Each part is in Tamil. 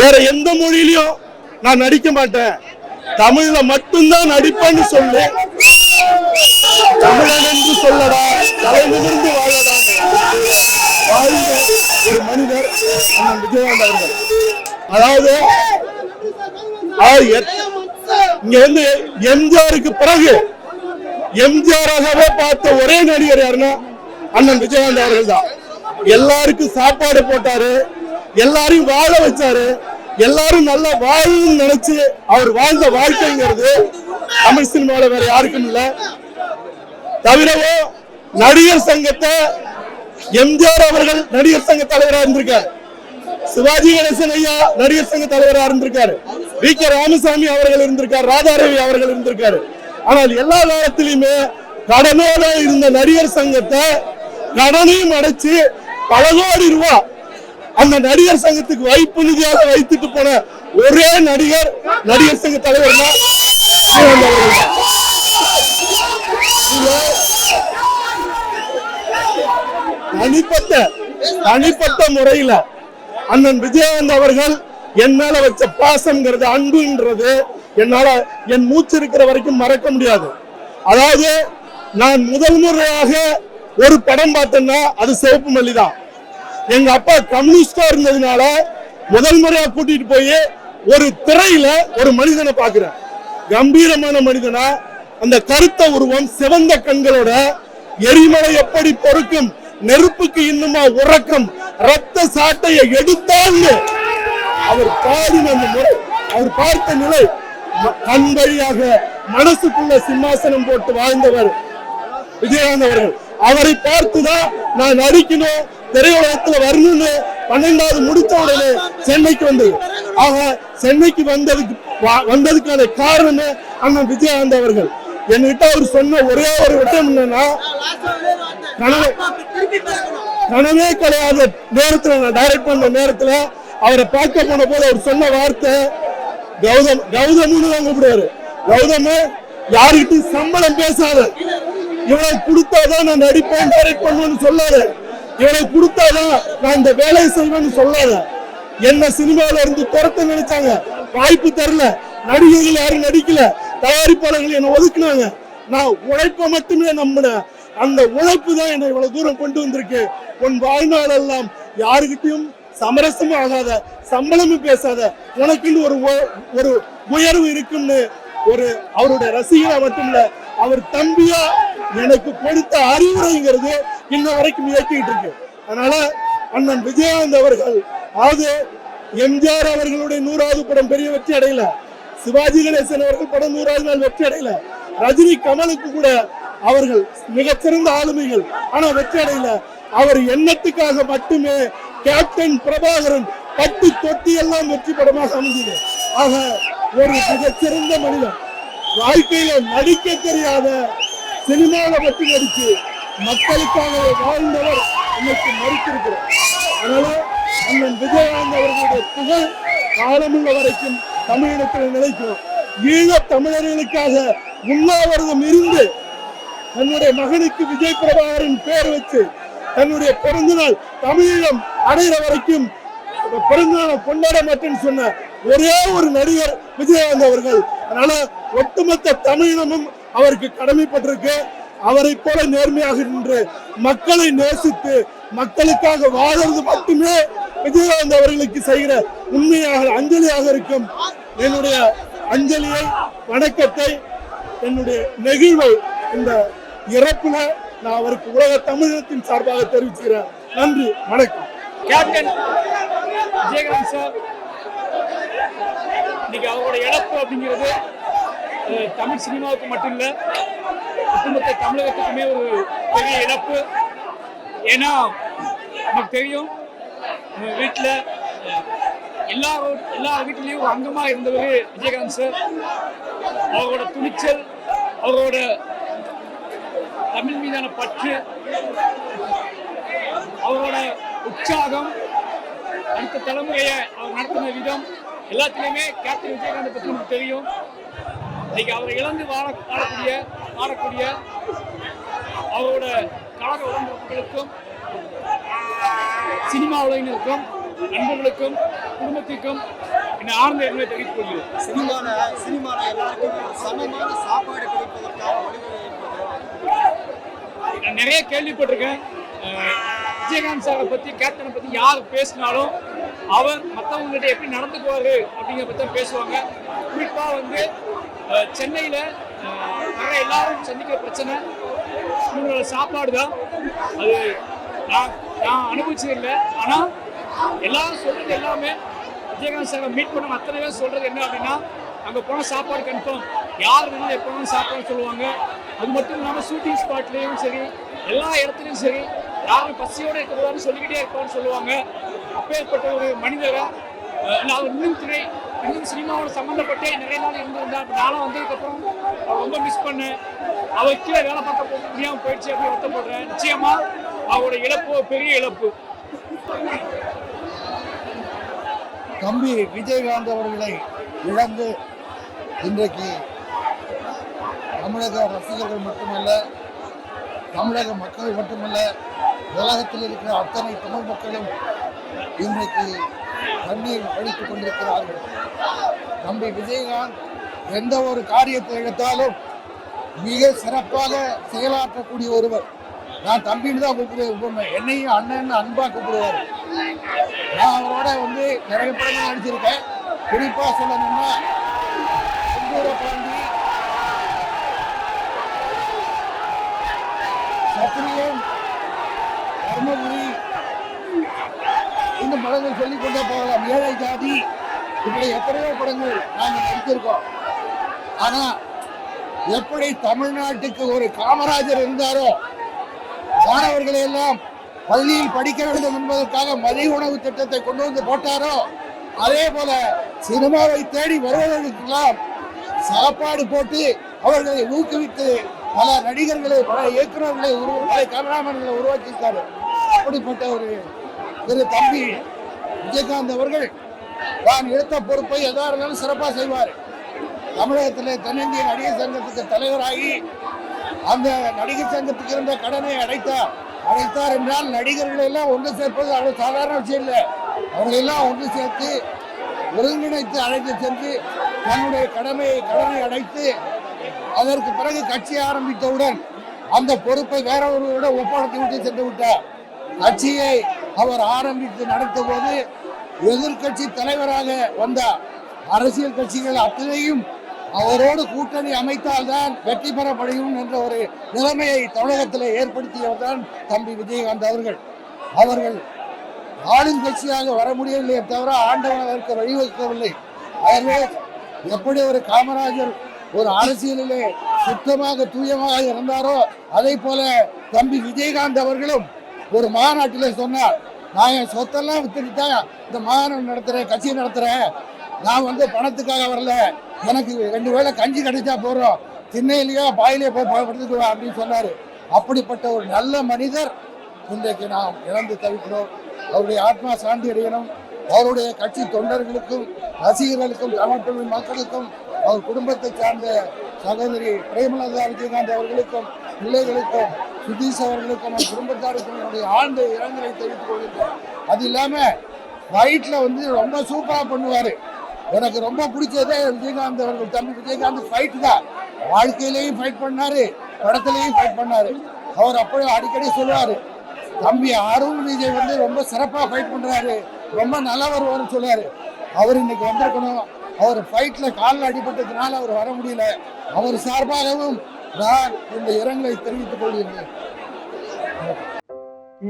வேற எந்த மொழியிலையும் நான் நடிக்க மாட்டேன், தமிழ்ல மட்டும்தான் நடிப்பேன்னு சொல்லி தமிழன் என்று சொல்லடா தலைநிமிர்ந்து வாழடா வாழ்ந்த ஒரு மனிதர் அண்ணன் விஜயகாந்த் அவர்கள். அதாவது இங்க வந்து எம்ஜிஆருக்கு பிறகு எம்ஜிஆராகவே பார்த்த ஒரே நடிகர் யாருன்னா அண்ணன் விஜயகாந்த் அவர்கள் தான். எல்லாருக்கும் சாப்பாடு போட்டாரு, எல்லாரையும் வாழ வச்சாரு, எல்லாரும் நல்லா வாழணும்னு நினைச்சு அவர் வாழ்ந்த வாழ்க்கைங்கிறது தமிழ் சினிமாவில வேற யாருக்கும் இல்ல. தவிரவோ நடிகர் சங்கத்தை எம்ஜிஆர் அவர்கள் நடிகர் சங்க தலைவராக இருந்திருக்காரு, சிவாஜி கணேசன் ஐயா நடிகர் சங்க தலைவராக இருந்திருக்காரு, வி கே ராமசாமி அவர்கள் இருந்திருக்காரு, ராதாரவி அவர்கள் இருந்திருக்காரு. ஆனால் எல்லா காலத்திலுமே கடனோட இருந்த நடிகர் சங்கத்தை கடனையும் அடைச்சு பல கோடி ரூபாய் அந்த நடிகர் சங்கத்துக்கு வைப்பு நிதியாக வைத்துட்டு போன ஒரே நடிகர் நடிகர் சங்க தலைவர் தான். தனிப்பட்ட முறையில அண்ணன் விஜயகாந்த் அவர்கள் என் மேல வச்ச பாசம்ங்கிறது அன்புன்றது என்னால என் மூச்சு இருக்கிற வரைக்கும் மறக்க முடியாது. அதாவது நான் முதல் முறையாக ஒரு படம் பார்த்தேன்னா அது சிவப்பு மல்லி தான். எங்க அப்பா கம்யூனிஸ்டா இருந்ததுனால முதல் முறையா கூட்டிட்டு போய் ஒரு திரையில ஒரு மனிதனை பாக்குறேன், கம்பீரமான மனிதனா, அந்த கருத்த உருவம், சிவந்த கண்களோட, எரிமலை எப்படி பொறுக்கும், நெருப்புக்கு இன்னுமா உறக்கம், ரத்த சாட்டையை எடுத்தான்னு அவர் பாடின அந்த முறை, அவர் பார்த்த நிலை, கண் வழியாக மனசுக்குள்ள சிம்மாசனம் போட்டு வாழ்ந்தவர் விஜயகாந்த் அவர்கள். அவரை பார்த்துதான் நான் நடிக்கணும், திரையுலகத்துல வரணும்னு 12வது முடித்த உடனே சென்னைக்கு வந்தது. ஆக சென்னைக்கு வந்ததுக்கான காரணம் அண்ணன் விஜயகாந்த் அவர்கள். என்கிட்ட அவர் சொன்ன ஒரே ஒரு விஷயம் என்னன்னா, கனவே கிடையாத நேரத்துல, நான் டைரக்ட் பண்ண நேரத்துல அவரை பார்க்க போன போது அவர் சொன்ன வார்த்தை, கௌதம்னு தான் கூப்பிடுவாரு, கௌதம் யாருக்கிட்டையும் சம்பளம் பேசாத, இவனை கொடுத்தாதான் நான் நடிப்பேன் டைரக்ட் பண்ணுவேன்னு சொல்லாத, இவனை கொடுத்தாதான் நான் இந்த வேலையை செய்வேன்னு சொல்லாத. என்ன சினிமாவில இருந்து துரத்த நினைச்சாங்க, வாய்ப்பு தரல, நடிகர்கள் யாரும் நடிக்கல, தயாரிப்பாளர்கள் என்னை ஒதுக்குனாங்க. நான் உழைப்ப மட்டுமே நம்பினேன், அந்த உழைப்பு தான் என்னை இவ்வளவு தூரம் கொண்டு வந்திருக்கு. உன் வாழ்நாள் எல்லாம் யாருக்கிட்டையும் சமரசமும் ஆகாத, சம்பளமும் பேசாத, உனக்குன்னு ஒரு உயர்வு இருக்குன்னு ஒரு அவருடைய ரசிகரா மட்டுமில்ல, அவர் தம்பியா எனக்கு கொடுத்த அறிவுரைங்கிறது இன்ன வரைக்கும் இயக்கிட்டு இருக்கு. அதனால அண்ணன் விஜயகாந்த் அவர்கள், அதாவது எம்ஜிஆர் அவர்களுடைய 100வது படம் பெரிய வெற்றி அடையல, சிவாஜி கணேசன் அவர்கள் படம் 100வது நாள் வெற்றி அடையல, ரஜினி கமலுக்கு கூட அவர்கள் மிகச்சிறந்த ஆளுமைகள், ஆனா வெற்றி அடையல. அவர் எண்ணத்துக்காக மட்டுமே கேப்டன் பிரபாகரன் பட்டு தொட்டி எல்லாம் வெற்றி படமாக அமைந்தது. ஆக ஒரு மிகச்சிறந்த மனிதன், வாழ்க்கையில நடிக்க தெரியாத, சினிமாவை பற்றி நடிச்சு மக்களுக்காக வாழ்ந்தவர் இன்னைக்கு மறுத்திருக்கிறார். அதனால அண்ணன் விஜயகாந்த் அவர்களுடைய புகழ் காலமுள்ள வரைக்கும் தமிழினத்தில் நிலைக்கும். ஈழத் தமிழர்களுக்காக உண்ணாவிரதம் இருந்து தன்னுடைய மகனுக்கு விஜய் பிரபாகரன் பேர் வச்சு தன்னுடைய பிறந்த நாள் தமிழீழம் அடைகிற வரைக்கும் பிறந்த நாள் கொண்டாட மாட்டேன்னு சொன்ன ஒரே ஒரு நடிகர் விஜயகாந்த் அவர்கள். அதனால ஒட்டுமொத்த தமிழினமும் அவருக்கு கடமைப்பட்டிருக்கு. அவரை போல நேர்மையாக நின்று மக்களை நேசித்து மக்களுக்காக வாழ்வது மட்டுமே விஜயகாந்த் அவர்களுக்கு செய்கிற உண்மையாக அஞ்சலியாக இருக்கும். என்னுடைய அஞ்சலியை, வணக்கத்தை, என்னுடைய நெகிழ்வை இந்த இறப்புல நான் அவருக்கு உலக தமிழகத்தின் சார்பாக தெரிவிச்சுக்கிறேன். நன்றி, வணக்கம். கேப்டன் விஜயகாந்த் சார், இன்னைக்கு அவரோட இழப்பு அப்படிங்கிறது தமிழ் சினிமாவுக்கு மட்டும் இல்லை, ஒட்டுமொத்த தமிழகத்துக்குமே ஒரு பெரிய இழப்பு. ஏன்னா நமக்கு தெரியும், நம்ம வீட்டில் எல்லா வீட்டிலையும் ஒரு அங்கமாக இருந்தவர் விஜயகாந்த் சார். அவரோட துணிச்சல், அவரோட தமிழ் மீதான பற்று, அவரோட உற்சாகம், அடுத்த தலைமுறையை அவர் நடத்தின விதம் எல்லாத்திலையுமே கேப்டன் விஜயகாந்த் பற்றி நமக்கு தெரியும். இன்னைக்கு அவரை இழந்து வாழக்கூடிய அவரோட கழக உடம்புகளுக்கும் சினிமா உலகினருக்கும் நண்பர்களுக்கும் குடும்பத்திற்கும் என் ஆழ்ந்த எண்ணங்களை தெரிவித்துக் கொள்கிறேன். சினிமால எல்லாருக்கும் சமமான சாப்பாடு கிடைப்பதற்காக வழிமுறை நான் நிறைய கேள்விப்பட்டிருக்கேன். விஜயகாந்த் சாரை பத்தி, கேப்டனை பத்தி யார் பேசினாலும் அவர் மற்றவங்ககிட்ட எப்படி நடந்துக்குவாரு அப்படிங்கிற பத்தி பேசுவாங்க. குறிப்பா வந்து சென்னையில வர எல்லாரும் சந்திக்கிற பிரச்சனை இவங்களோட சாப்பாடு தான். அது நான் அனுபவிச்சது இல்லை. ஆனா எல்லாரும் சொல்றது எல்லாமே விஜயகாந்த் சாரை மீட் பண்ண அத்தனை பேர் சொல்றது என்ன அப்படின்னா, அங்க போன சாப்பாடு கன்ஃபார்ம், யார் வேணாலும் எப்போ வேணாலும் சாப்பாடு சொல்லுவாங்க. அது மட்டும் இல்லாமல் ஷூட்டிங் ஸ்பாட்லேயும் சரி, எல்லா இடத்துலையும் சரி, யாரும் பசியோடு இருக்கக்கூடாதுன்னு சொல்லிக்கிட்டே இருப்பான்னு சொல்லுவாங்க. அப்பேற்பட்ட ஒரு மனிதரை நான் இன்னும் சினிமாவோட சம்மந்தப்பட்டே நிறைய நாள் இருந்திருந்தேன். அப்போ நானும் வந்ததுக்கப்புறம் ரொம்ப மிஸ் பண்ணேன். அவர் கீழே வேலை பார்க்க முடியாமல் போயிடுச்சு அப்படின்னு வருத்தப்படுறேன். நிச்சயமா அவரோட இழப்பு பெரிய இழப்பு. தம்பி விஜயகாந்த் அவர்களை இழந்து இன்றைக்கு தமிழக ரசிகர்கள் மட்டுமல்ல, தமிழக மக்கள் மட்டுமல்ல, உலகத்தில் இருக்கிற அத்தனை தமிழ் மக்களும் இன்றைக்கு கண்ணீர் வடித்துக் கொண்டிருக்கிறார்கள். தம்பி விஜயகாந்த் எந்த ஒரு காரியத்தை எடுத்தாலும் மிக சிறப்பாக செயலாற்றக்கூடிய ஒருவர். நான் தம்பின்னு தான் கூப்பிடுவேன், என்னையும் அண்ணன் அன்பா கூப்பிடுவார். நான் அவரோட வந்து நிறைய படங்கள் நடிச்சிருக்கேன். குறிப்பா சொல்லணும்னா பாண்டி, சத்திரியன், தர்மபுரி, இந்த படங்கள் சொல்லிக் கொண்டே போகலாம். ஏழை ஜாதி, இப்படி எத்தனையோ படங்கள் நாங்கள் நடித்திருக்கோம். ஆனா எப்படி தமிழ்நாட்டுக்கு ஒரு காமராஜர் இருந்தாரோ, மாணவர்களை எல்லாம் பள்ளியில் படிக்க வேண்டும் என்பதற்காக மதிய உணவு திட்டத்தை கொண்டு வந்து போட்டாரோ, அதே போல சினிமாவை தேடி வருவதற்கெல்லாம் சாப்பாடு போட்டு அவர்களை ஊக்குவித்து பல நடிகர்களை, பல இயக்குநர்களை, பல கேமராமேன்களை உருவாக்கியிருக்காரு. அப்படிப்பட்ட ஒரு திரு தம்பி விஜயகாந்த் அவர்கள் தான் எடுத்த பொறுப்பை எதா இருந்தாலும் சிறப்பாக செய்வார். தமிழகத்தில் தென்னிந்திய நடிகர் சங்கத்துக்கு தலைவராகி அந்த நடிகர் சங்கத்துக்கு இருந்த கடனை அடைத்தார் என்றால் நடிகர்கள் எல்லாம் ஒன்று சேர்ப்பது அவ்வளவு சாதாரண விஷயம் இல்லை. அவர்கள் எல்லாம் ஒன்று சேர்த்து ஒருங்கிணைத்து அழைத்து சென்று தன்னுடைய கடனை அடைத்து அதற்கு பிறகு கட்சி ஆரம்பித்தவுடன் அந்த பொறுப்பை வேற ஒருவரிடம் ஒப்படைத்து விட்டு சென்று விட்டார். கட்சியை அவர் ஆரம்பித்து நடத்த போது எதிர்கட்சி தலைவராக வந்தார். அரசியல் கட்சிகள் அத்தனையும் அவரோடு கூட்டணி அமைத்தால்தான் வெற்றி பெற முடியும் என்ற ஒரு நிலைமையை தமிழகத்தில் ஏற்படுத்தியவர் தான் தம்பி விஜயகாந்த் அவர்கள் ஆளும் கட்சியாக வர முடியவில்லையே தவிர ஆண்டவன் அதற்கு வழிவகுக்கவில்லை. ஆகவே எப்படி ஒரு காமராஜர் ஒரு அரசியலிலே சுத்தமாக தூயமாக இருந்தாரோ, அதே போல தம்பி விஜயகாந்த் அவர்களும் ஒரு மாநாட்டிலே சொன்னார், நான் என் சொத்தெல்லாம் வித்துட்டு இந்த மாநாடு நடத்துறேன், கட்சி நடத்துறேன், நான் வந்து பணத்துக்காக வரல, எனக்கு 2 வேளை கஞ்சி கிடைச்சா போறோம், திண்ணையிலேயோ பாயிலேயோ போய் படுத்துக்குவேன் அப்படின்னு சொன்னாரு. அப்படிப்பட்ட ஒரு நல்ல மனிதர் இன்றைக்கு நாம் இழந்து தவிக்கிறோம். அவருடைய ஆத்மா சாந்தி அடையணும். அவருடைய கட்சி தொண்டர்களுக்கும் ரசிகர்களுக்கும் தமிழ் மக்களுக்கும் அவர் குடும்பத்தை சார்ந்த சகோதரி பிரேமலதா விஜயகாந்த் அவர்களுக்கும் பிள்ளைகளுக்கும் சுதீஷ் அவர்களுக்கும் அவர் குடும்பத்தாருக்கும் என்னுடைய ஆழ்ந்த இரங்கலை தெரிவித்துக் கொள்கின்றேன். அது இல்லாம ஃபைட்ல வந்து ரொம்ப சூப்பரா பண்ணுவாரு. எனக்கு ரொம்ப பிடிச்சதே விஜயகாந்த் அவர்கள் தம்பி விஜயகாந்த் ஃபைட் தான். வாழ்க்கையிலையும் ஃபைட் பண்ணாரு, படத்திலையும் ஃபைட் பண்ணாரு. அவர் அப்போ அடிக்கடி சொல்லுவாரு, தம்பி அருண் விஜய் வந்து ரொம்ப சிறப்பா ஃபைட் பண்றாரு, ரொம்ப நல்லா வருவார்னு சொல்லுவாரு. அவர் இன்னைக்கு வந்திருக்கணும். அவர் ஃபைட்ல காலில் அடிபட்டதுனால அவர் வர முடியல. அவர் சார்பாகவும் நான் இந்த இரங்கலை தெரிவித்துக் கொள்கிறேன்.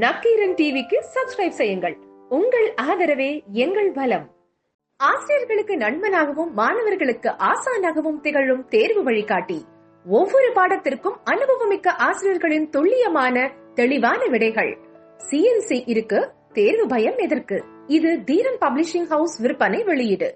நக்கீரன் டிவிக்கு சப்ஸ்கிரைப் செய்யுங்கள். உங்கள் ஆதரவே எங்கள் பலம். ஆசிரியர்களுக்கு நண்பனாகவும் மாணவர்களுக்கு ஆசானாகவும் திகழும் தேர்வு வழிகாட்டி. ஒவ்வொரு பாடத்திற்கும் அனுபவமிக்க ஆசிரியர்களின் துல்லியமான தெளிவான விடைகள். CNC இருக்கு, தேர்வு பயம் எதற்கு? இது தீரன் பப்ளிஷிங் ஹவுஸ் விற்பனை வெளியீடு.